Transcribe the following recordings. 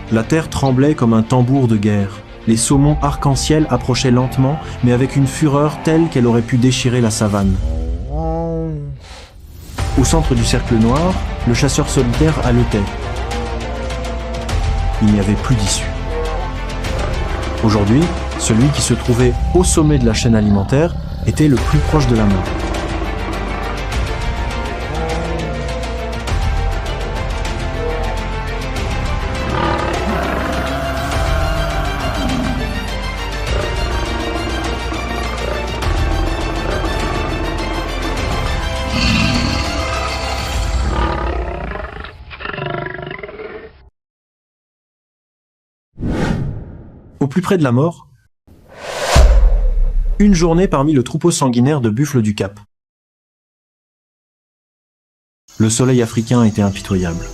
La terre tremblait comme un tambour de guerre. Les saumons arc-en-ciel approchaient lentement, mais avec une fureur telle qu'elle aurait pu déchirer la savane. Au centre du cercle noir, le chasseur solitaire haletait. Il n'y avait plus d'issue. Aujourd'hui, celui qui se trouvait au sommet de la chaîne alimentaire était le plus proche de la mort. Au plus près de la mort, une journée parmi le troupeau sanguinaire de buffles du Cap. Le soleil africain était impitoyable.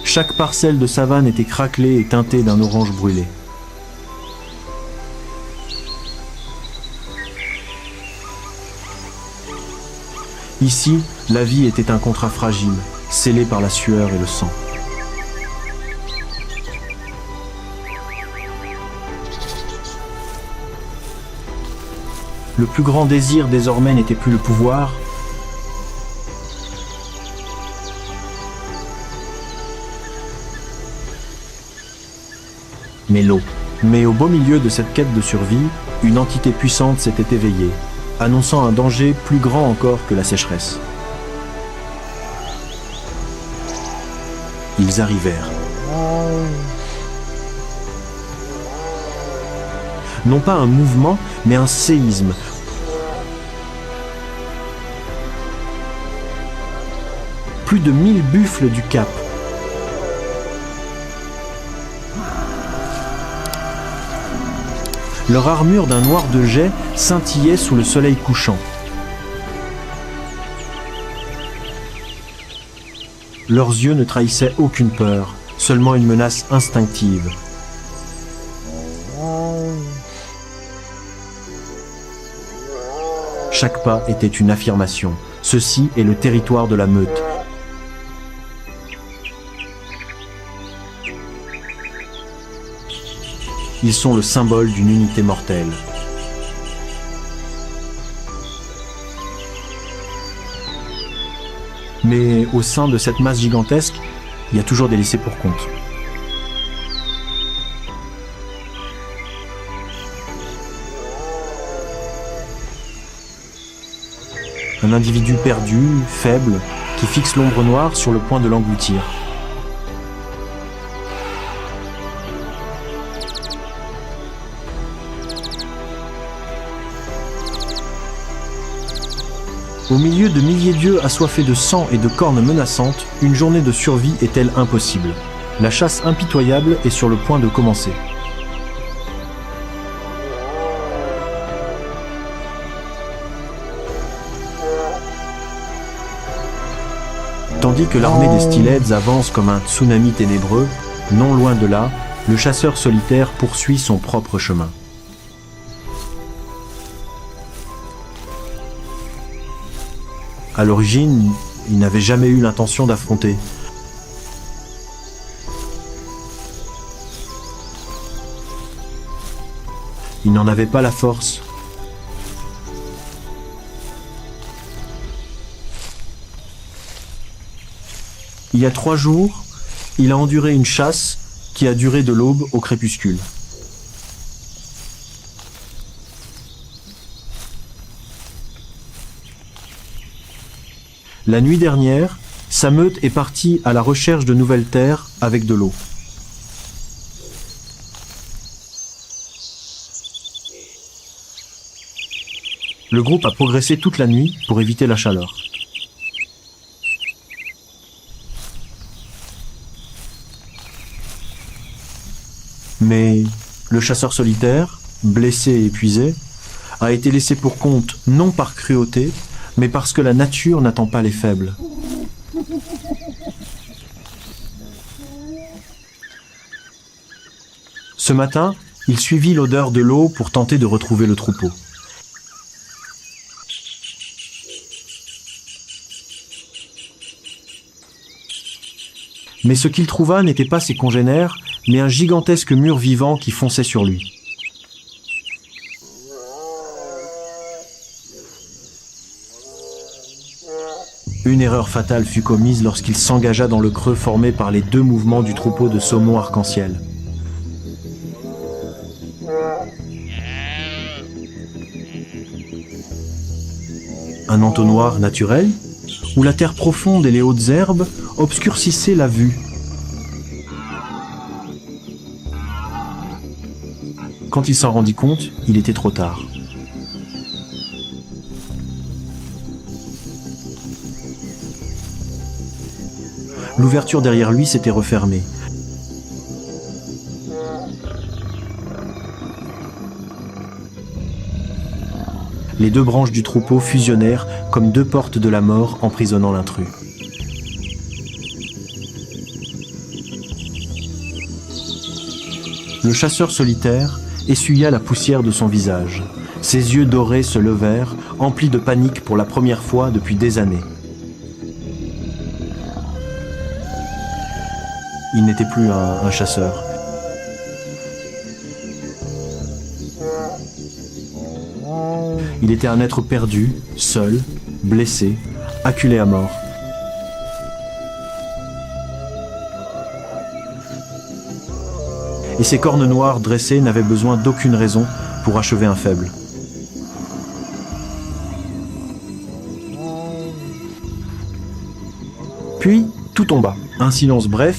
Chaque parcelle de savane était craquelée et teintée d'un orange brûlé. Ici, la vie était un contrat fragile, scellé par la sueur et le sang. Le plus grand désir désormais n'était plus le pouvoir, mais l'eau. Mais au beau milieu de cette quête de survie, une entité puissante s'était éveillée, annonçant un danger plus grand encore que la sécheresse. Ils arrivèrent. Non pas un mouvement, mais un séisme. Plus de 1000 buffles du Cap. Leur armure d'un noir de jais scintillait sous le soleil couchant. Leurs yeux ne trahissaient aucune peur, seulement une menace instinctive. Chaque pas était une affirmation. Ceci est le territoire de la meute. Ils sont le symbole d'une unité mortelle. Mais au sein de cette masse gigantesque, il y a toujours des laissés pour compte. Un individu perdu, faible, qui fixe l'ombre noire sur le point de l'engloutir. Au milieu de milliers d'yeux assoiffés de sang et de cornes menaçantes, une journée de survie est-elle impossible? La chasse impitoyable est sur le point de commencer. Tandis que l'armée des Steelheads avance comme un tsunami ténébreux, non loin de là, le chasseur solitaire poursuit son propre chemin. À l'origine, il n'avait jamais eu l'intention d'affronter. Il n'en avait pas la force. Il y a 3 jours, il a enduré une chasse qui a duré de l'aube au crépuscule. La nuit dernière, sa meute est partie à la recherche de nouvelles terres avec de l'eau. Le groupe a progressé toute la nuit pour éviter la chaleur. Mais le chasseur solitaire, blessé et épuisé, a été laissé pour compte non par cruauté, mais parce que la nature n'attend pas les faibles. Ce matin, il suivit l'odeur de l'eau pour tenter de retrouver le troupeau. Mais ce qu'il trouva n'était pas ses congénères, mais un gigantesque mur vivant qui fonçait sur lui. Une erreur fatale fut commise lorsqu'il s'engagea dans le creux formé par les deux mouvements du troupeau de saumons arc-en-ciel. Un entonnoir naturel, où la terre profonde et les hautes herbes obscurcissaient la vue. Quand il s'en rendit compte, il était trop tard. L'ouverture derrière lui s'était refermée. Les deux branches du troupeau fusionnèrent comme deux portes de la mort emprisonnant l'intrus. Le chasseur solitaire essuya la poussière de son visage. Ses yeux dorés se levèrent, emplis de panique pour la première fois depuis des années. Il n'était plus un chasseur. Il était un être perdu, seul, blessé, acculé à mort. Et ses cornes noires dressées n'avaient besoin d'aucune raison pour achever un faible. Puis, tout tomba. Un silence bref,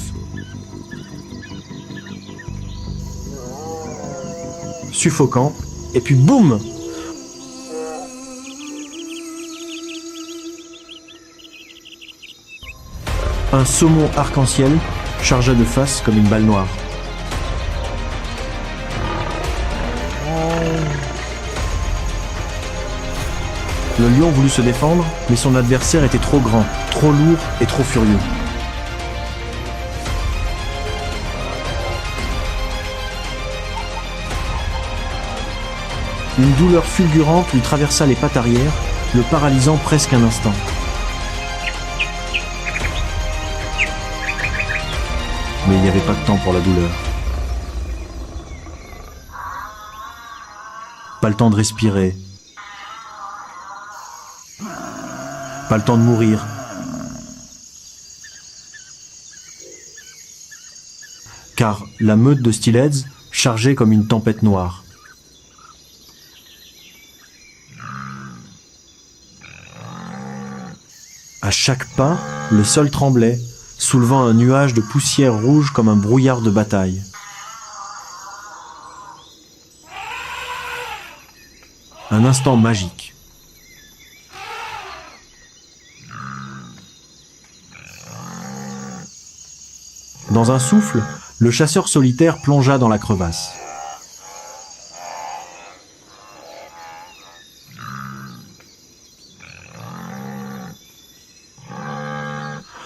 suffocant, et puis boum! Un saumon arc-en-ciel chargea de face comme une balle noire. Le lion voulut se défendre, mais son adversaire était trop grand, trop lourd et trop furieux. Une douleur fulgurante lui traversa les pattes arrière, le paralysant presque un instant. Mais il n'y avait pas de temps pour la douleur. Pas le temps de respirer. Pas le temps de mourir. Car la meute de Steelheads chargeait comme une tempête noire. À chaque pas, le sol tremblait, soulevant un nuage de poussière rouge comme un brouillard de bataille. Un instant magique. Dans un souffle, le chasseur solitaire plongea dans la crevasse.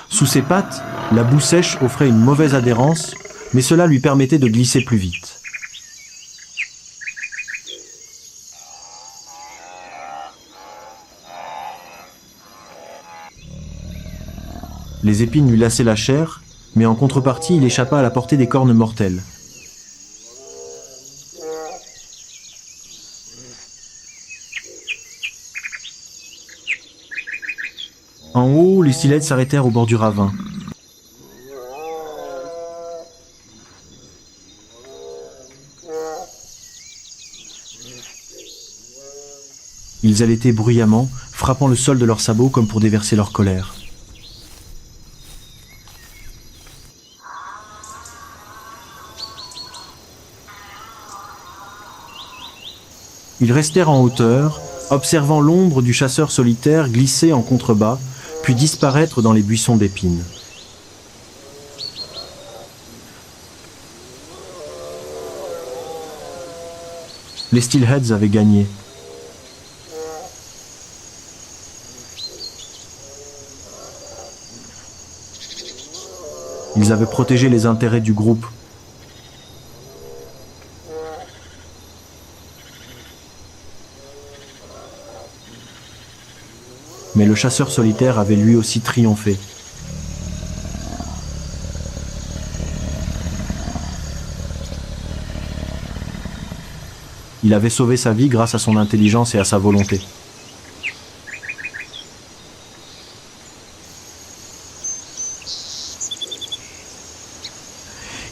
Sous ses pattes, la boue sèche offrait une mauvaise adhérence, mais cela lui permettait de glisser plus vite. Les épines lui lassaient la chair, mais en contrepartie, il échappa à la portée des cornes mortelles. En haut, les Steelheads s'arrêtèrent au bord du ravin. Ils allaitaient bruyamment, frappant le sol de leurs sabots comme pour déverser leur colère. Ils restèrent en hauteur, observant l'ombre du chasseur solitaire glisser en contrebas, puis disparaître dans les buissons d'épines. Les Steelheads avaient gagné. Ils avaient protégé les intérêts du groupe. Mais le chasseur solitaire avait lui aussi triomphé. Il avait sauvé sa vie grâce à son intelligence et à sa volonté.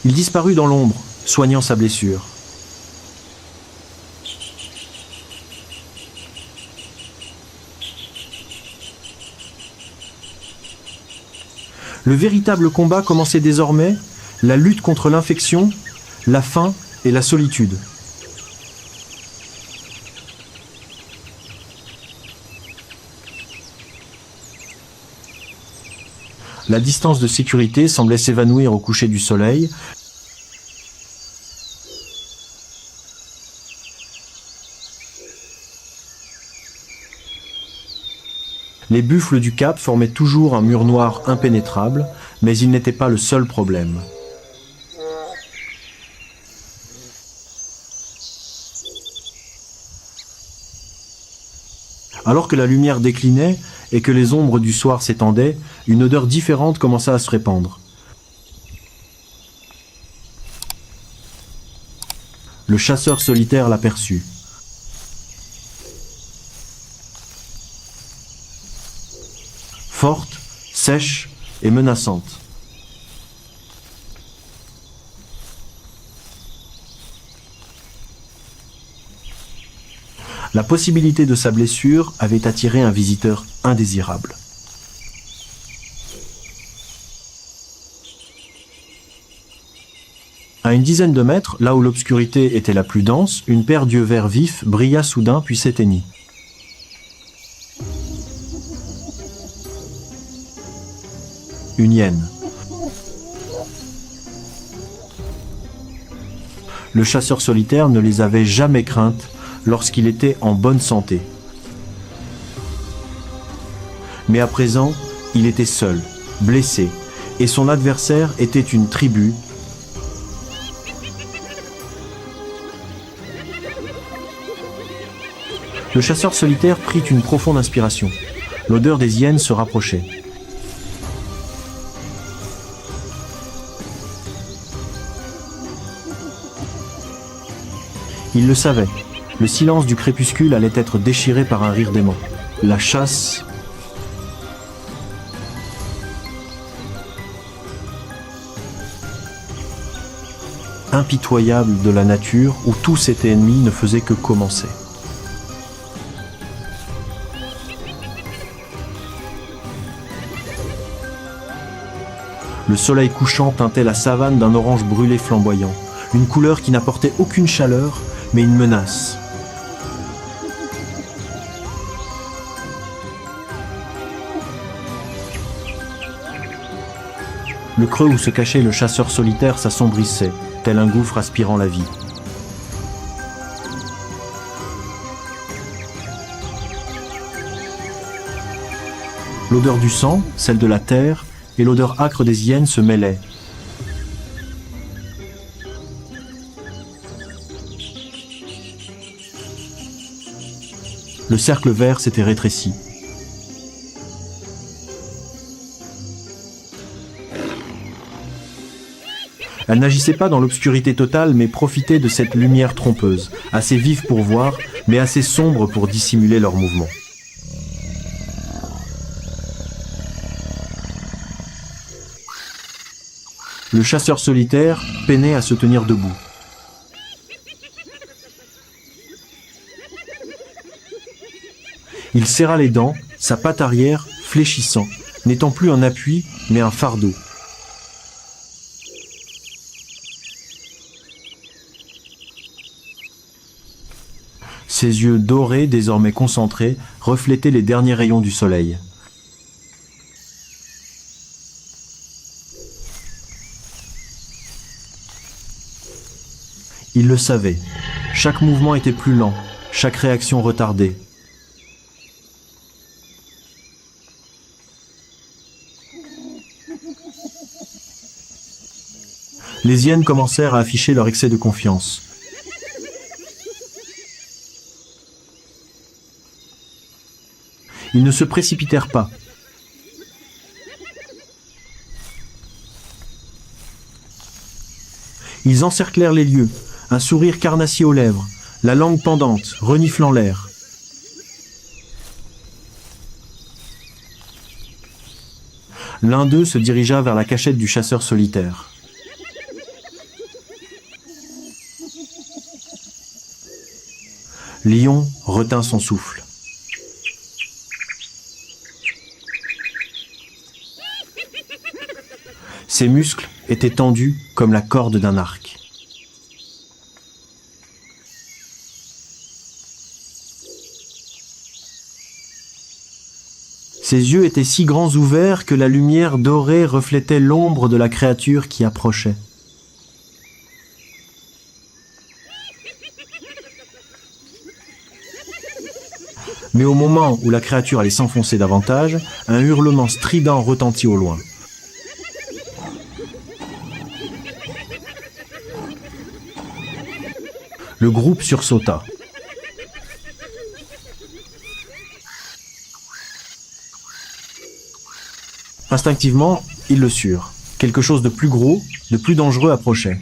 Il disparut dans l'ombre, soignant sa blessure. Le véritable combat commençait désormais, la lutte contre l'infection, la faim et la solitude. La distance de sécurité semblait s'évanouir au coucher du soleil. Les buffles du Cap formaient toujours un mur noir impénétrable, mais ils n'étaient pas le seul problème. Alors que la lumière déclinait et que les ombres du soir s'étendaient, une odeur différente commença à se répandre. Le chasseur solitaire l'aperçut. Forte, sèche et menaçante. La possibilité de sa blessure avait attiré un visiteur indésirable. À une dizaine de mètres, là où l'obscurité était la plus dense, une paire d'yeux verts vifs brilla soudain puis s'éteignit. Une hyène. Le chasseur solitaire ne les avait jamais craintes lorsqu'il était en bonne santé. Mais à présent, il était seul, blessé, et son adversaire était une tribu. Le chasseur solitaire prit une profonde inspiration. L'odeur des hyènes se rapprochait. Il le savait. Le silence du crépuscule allait être déchiré par un rire dément. La chasse... impitoyable de la nature où tout cet ennemi ne faisait que commencer. Le soleil couchant teintait la savane d'un orange brûlé flamboyant, une couleur qui n'apportait aucune chaleur, mais une menace. Le creux où se cachait le chasseur solitaire s'assombrissait, tel un gouffre aspirant la vie. L'odeur du sang, celle de la terre, et l'odeur âcre des hyènes se mêlaient. Le cercle vert s'était rétréci. Elle n'agissait pas dans l'obscurité totale, mais profitait de cette lumière trompeuse, assez vive pour voir, mais assez sombre pour dissimuler leurs mouvements. Le chasseur solitaire peinait à se tenir debout. Il serra les dents, sa patte arrière fléchissant, n'étant plus un appui, mais un fardeau. Ses yeux dorés, désormais concentrés, reflétaient les derniers rayons du soleil. Il le savait. Chaque mouvement était plus lent, chaque réaction retardée. Les hyènes commencèrent à afficher leur excès de confiance. Ils ne se précipitèrent pas. Ils encerclèrent les lieux, un sourire carnassier aux lèvres, la langue pendante, reniflant l'air. L'un d'eux se dirigea vers la cachette du chasseur solitaire. Lion retint son souffle. Ses muscles étaient tendus comme la corde d'un arc. Ses yeux étaient si grands ouverts que la lumière dorée reflétait l'ombre de la créature qui approchait. Mais au moment où la créature allait s'enfoncer davantage, un hurlement strident retentit au loin. Le groupe sursauta. Instinctivement, ils le surent. Quelque chose de plus gros, de plus dangereux approchait.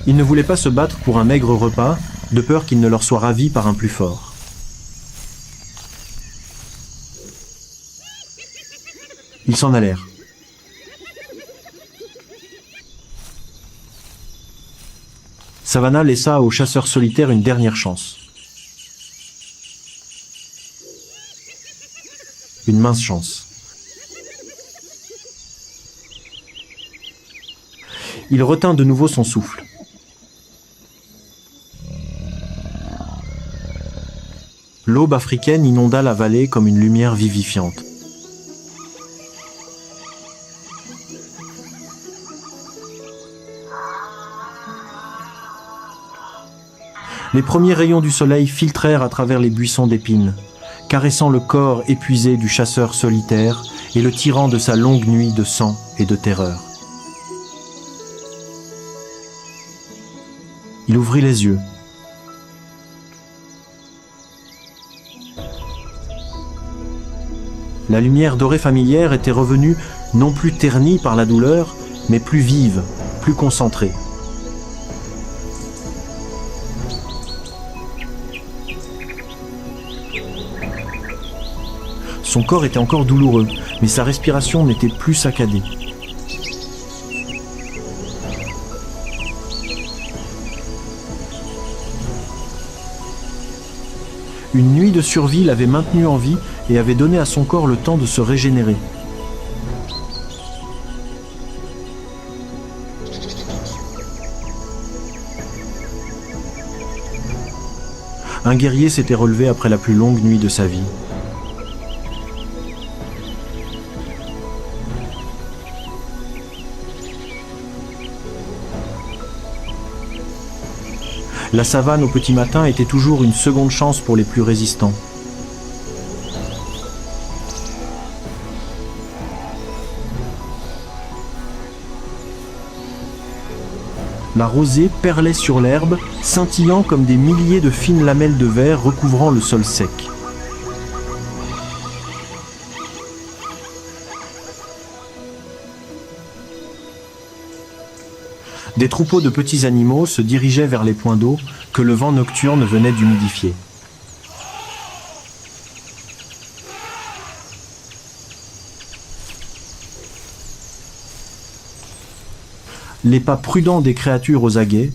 Ils ne voulaient pas se battre pour un maigre repas, de peur qu'il ne leur soit ravi par un plus fort. Ils s'en allèrent. Savannah laissa au chasseur solitaire une dernière chance. Une mince chance. Il retint de nouveau son souffle. L'aube africaine inonda la vallée comme une lumière vivifiante. Les premiers rayons du soleil filtrèrent à travers les buissons d'épines, caressant le corps épuisé du chasseur solitaire et le tirant de sa longue nuit de sang et de terreur. Il ouvrit les yeux. La lumière dorée familière était revenue non plus ternie par la douleur, mais plus vive, plus concentrée. Son corps était encore douloureux, mais sa respiration n'était plus saccadée. Une nuit de survie l'avait maintenu en vie et avait donné à son corps le temps de se régénérer. Un guerrier s'était relevé après la plus longue nuit de sa vie. La savane au petit matin était toujours une seconde chance pour les plus résistants. La rosée perlait sur l'herbe, scintillant comme des milliers de fines lamelles de verre recouvrant le sol sec. Des troupeaux de petits animaux se dirigeaient vers les points d'eau que le vent nocturne venait d'humidifier. Les pas prudents des créatures aux aguets,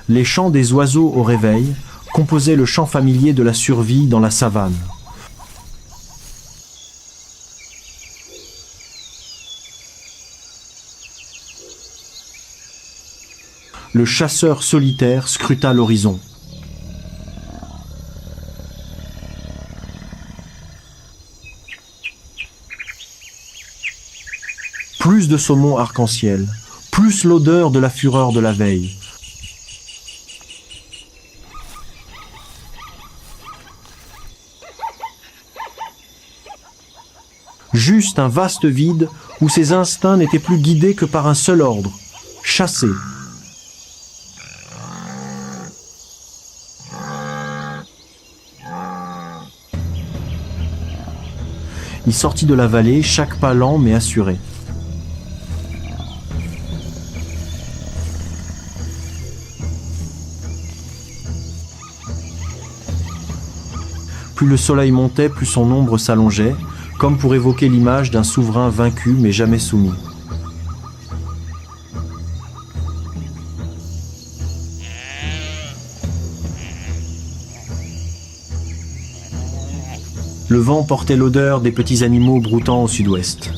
les chants des oiseaux au réveil, composaient le chant familier de la survie dans la savane. Le chasseur solitaire scruta l'horizon. Plus de saumon arc-en-ciel, plus l'odeur de la fureur de la veille. Juste un vaste vide où ses instincts n'étaient plus guidés que par un seul ordre, chasser. Il sortit de la vallée, chaque pas lent mais assuré. Plus le soleil montait, plus son ombre s'allongeait, comme pour évoquer l'image d'un souverain vaincu mais jamais soumis. Le vent portait l'odeur des petits animaux broutant au sud-ouest.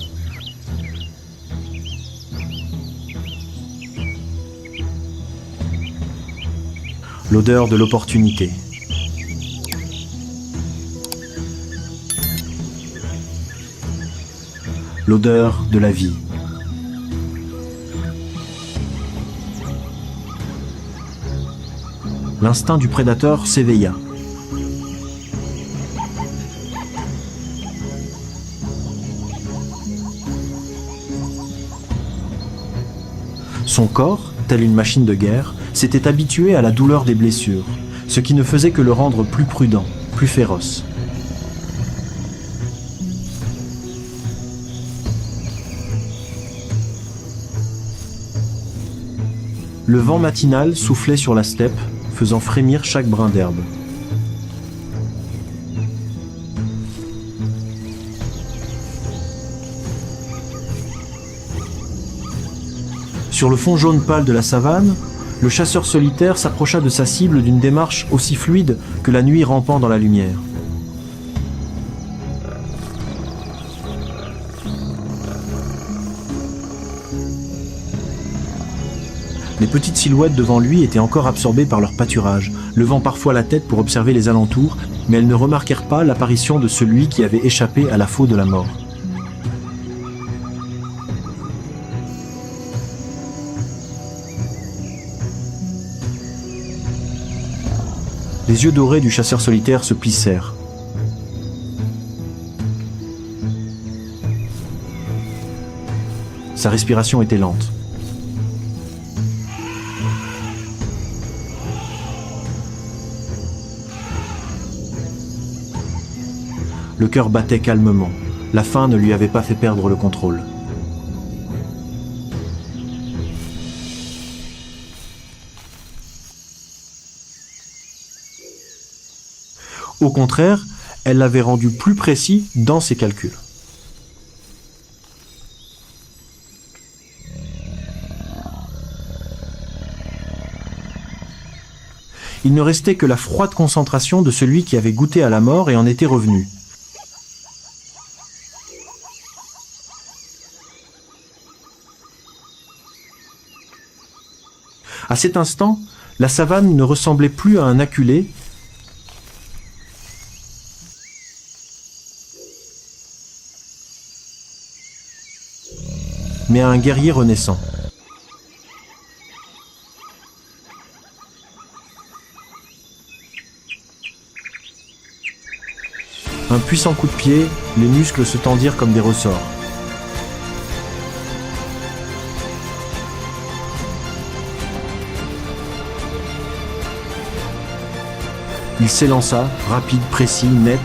L'odeur de l'opportunité. L'odeur de la vie. L'instinct du prédateur s'éveilla. Son corps, tel une machine de guerre, s'était habitué à la douleur des blessures, ce qui ne faisait que le rendre plus prudent, plus féroce. Le vent matinal soufflait sur la steppe, faisant frémir chaque brin d'herbe. Sur le fond jaune pâle de la savane, le chasseur solitaire s'approcha de sa cible d'une démarche aussi fluide que la nuit rampant dans la lumière. Les petites silhouettes devant lui étaient encore absorbées par leur pâturage, levant parfois la tête pour observer les alentours, mais elles ne remarquèrent pas l'apparition de celui qui avait échappé à la faux de la mort. Les yeux dorés du chasseur solitaire se plissèrent. Sa respiration était lente. Le cœur battait calmement. La faim ne lui avait pas fait perdre le contrôle. Au contraire, elle l'avait rendu plus précis dans ses calculs. Il ne restait que la froide concentration de celui qui avait goûté à la mort et en était revenu. À cet instant, la savane ne ressemblait plus à un acculé, mais à un guerrier renaissant. Un puissant coup de pied, les muscles se tendirent comme des ressorts. Il s'élança, rapide, précis, net.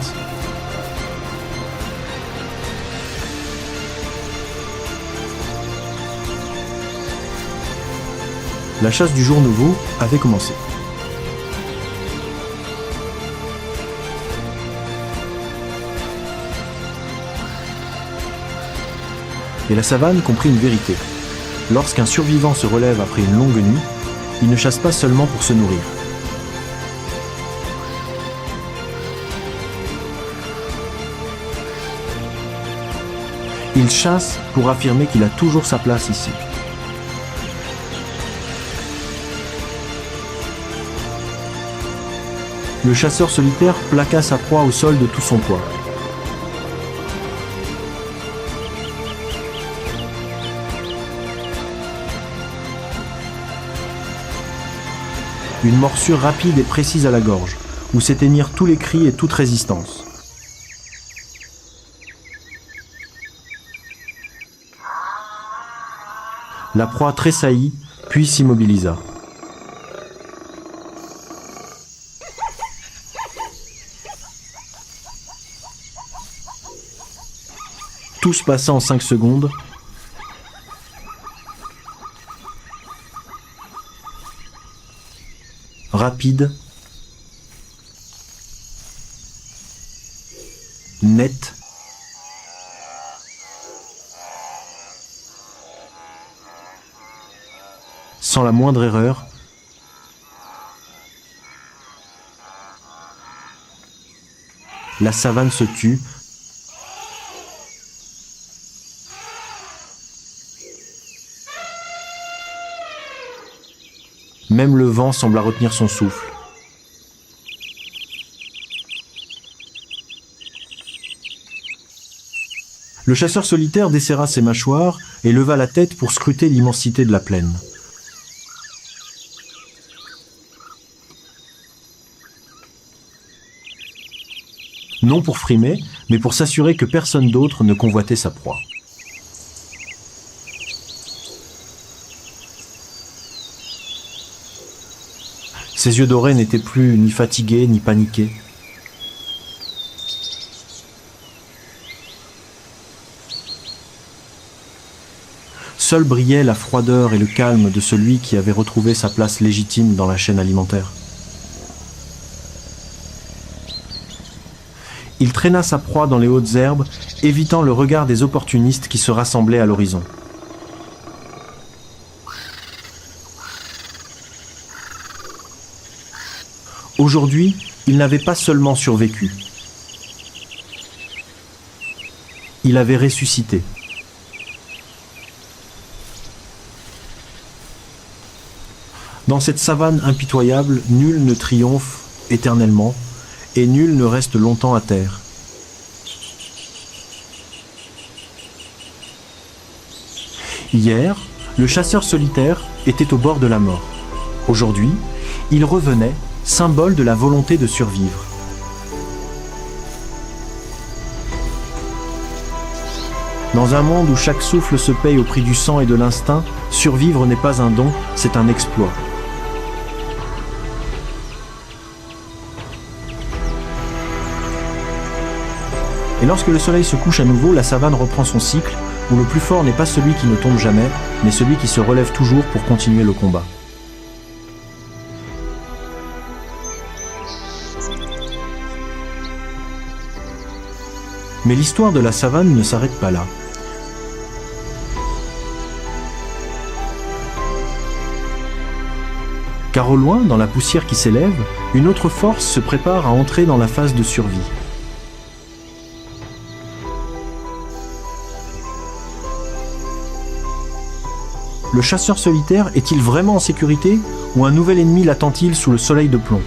La chasse du jour nouveau avait commencé. Et la savane comprit une vérité. Lorsqu'un survivant se relève après une longue nuit, il ne chasse pas seulement pour se nourrir. Il chasse pour affirmer qu'il a toujours sa place ici. Le chasseur solitaire plaqua sa proie au sol de tout son poids. Une morsure rapide et précise à la gorge, où s'éteignirent tous les cris et toute résistance. La proie tressaillit, puis s'immobilisa. Tout se passa en 5 secondes. Rapide nette, sans la moindre erreur, la savane se tut, même le vent sembla retenir son souffle. Le chasseur solitaire desserra ses mâchoires et leva la tête pour scruter l'immensité de la plaine. Non pour frimer, mais pour s'assurer que personne d'autre ne convoitait sa proie. Ses yeux dorés n'étaient plus ni fatigués ni paniqués. Seul brillait la froideur et le calme de celui qui avait retrouvé sa place légitime dans la chaîne alimentaire. Il traîna sa proie dans les hautes herbes, évitant le regard des opportunistes qui se rassemblaient à l'horizon. Aujourd'hui, il n'avait pas seulement survécu. Il avait ressuscité. Dans cette savane impitoyable, nul ne triomphe éternellement et nul ne reste longtemps à terre. Hier, le chasseur solitaire était au bord de la mort. Aujourd'hui, il revenait, symbole de la volonté de survivre. Dans un monde où chaque souffle se paye au prix du sang et de l'instinct, survivre n'est pas un don, c'est un exploit. Et lorsque le soleil se couche à nouveau, la savane reprend son cycle, où le plus fort n'est pas celui qui ne tombe jamais, mais celui qui se relève toujours pour continuer le combat. Mais l'histoire de la savane ne s'arrête pas là. Car au loin, dans la poussière qui s'élève, une autre force se prépare à entrer dans la phase de survie. Le chasseur solitaire est-il vraiment en sécurité ou un nouvel ennemi l'attend-il sous le soleil de plomb ?